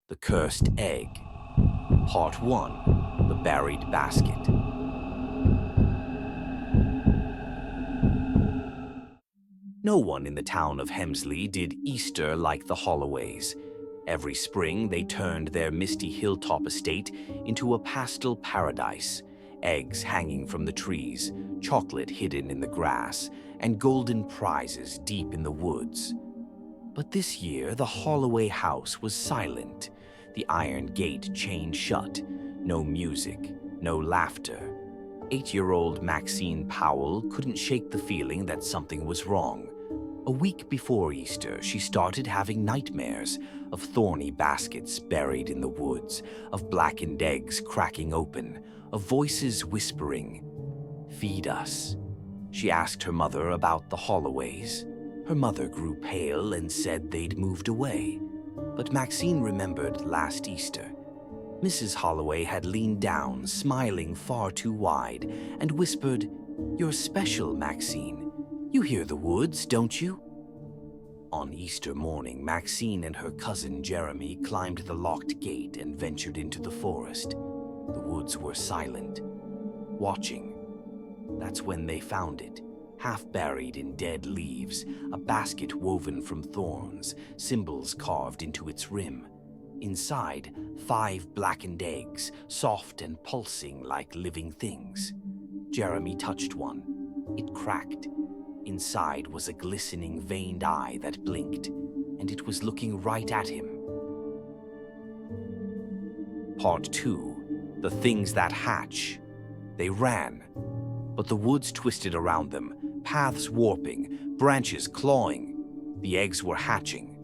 The Cursed Egg. Part 1. The Buried Basket. No one in the town of Hemsley did Easter like the Holloways. Every spring, they turned their misty hilltop estate into a pastel paradise, eggs hanging from the trees, chocolate hidden in the grass, and golden prizes deep in the woods. But this year, the Holloway house was silent. The iron gate chained shut. No music, no laughter. 8-year-old Maxine Powell couldn't shake the feeling that something was wrong. A week before Easter, she started having nightmares of thorny baskets buried in the woods, of blackened eggs cracking open, of voices whispering, "Feed us." She asked her mother about the Holloways. Her mother grew pale and said they'd moved away. But Maxine remembered last Easter. Mrs. Holloway had leaned down, smiling far too wide, and whispered, "You're special, Maxine. You hear the woods, don't you?" On Easter morning, Maxine and her cousin Jeremy climbed the locked gate and ventured into the forest. The woods were silent, watching. That's when they found it. Half buried in dead leaves, a basket woven from thorns, symbols carved into its rim. Inside, 5 blackened eggs, soft and pulsing like living things. Jeremy touched one. It cracked. Inside was a glistening veined eye that blinked, and it was looking right at him. Part 2. The Things That Hatch. They ran, but the woods twisted around them, paths warping, branches clawing. The eggs were hatching.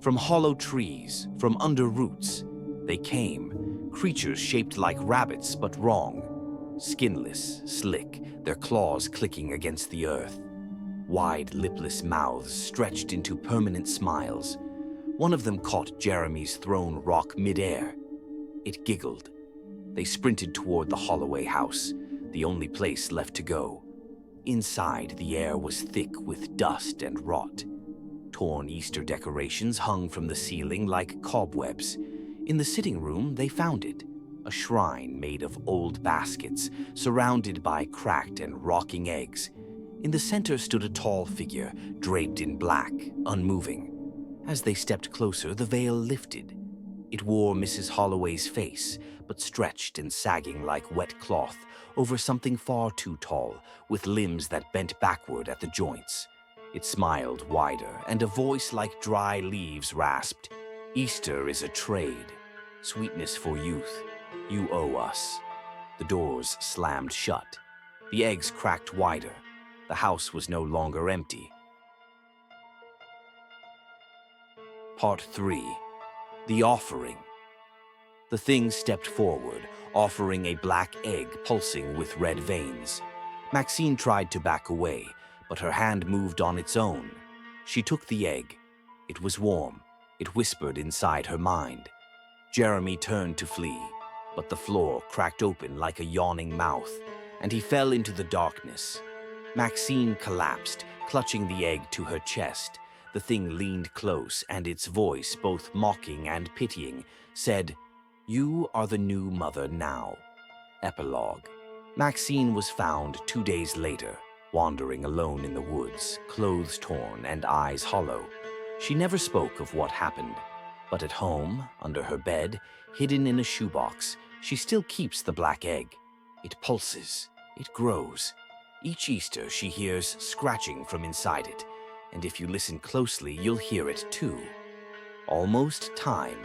From hollow trees, from under roots, they came, creatures shaped like rabbits but wrong. Skinless, slick, their claws clicking against the earth. Wide, lipless mouths stretched into permanent smiles. One of them caught Jeremy's thrown rock midair. It giggled. They sprinted toward the Holloway house, the only place left to go. Inside, the air was thick with dust and rot. Torn Easter decorations hung from the ceiling like cobwebs. In the sitting room, they found it, a shrine made of old baskets, surrounded by cracked and rocking eggs. In the center stood a tall figure, draped in black, unmoving. As they stepped closer, the veil lifted. It wore Mrs. Holloway's face, but stretched and sagging like wet cloth over something far too tall, with limbs that bent backward at the joints. It smiled wider, and a voice like dry leaves rasped, "Easter is a trade. Sweetness for youth. You owe us." The doors slammed shut. The eggs cracked wider. The house was no longer empty. Part 3. The Offering. The thing stepped forward, offering a black egg pulsing with red veins. Maxine tried to back away, but her hand moved on its own. She took the egg. It was warm. It whispered inside her mind. Jeremy turned to flee, but the floor cracked open like a yawning mouth, and he fell into the darkness. Maxine collapsed, clutching the egg to her chest. The thing leaned close, and its voice, both mocking and pitying, said, "You are the new mother now." Epilogue. Maxine was found 2 days later, wandering alone in the woods, clothes torn and eyes hollow. She never spoke of what happened, but at home, under her bed, hidden in a shoebox, she still keeps the black egg. It pulses, it grows. Each Easter she hears scratching from inside it, and if you listen closely, you'll hear it too. Almost time.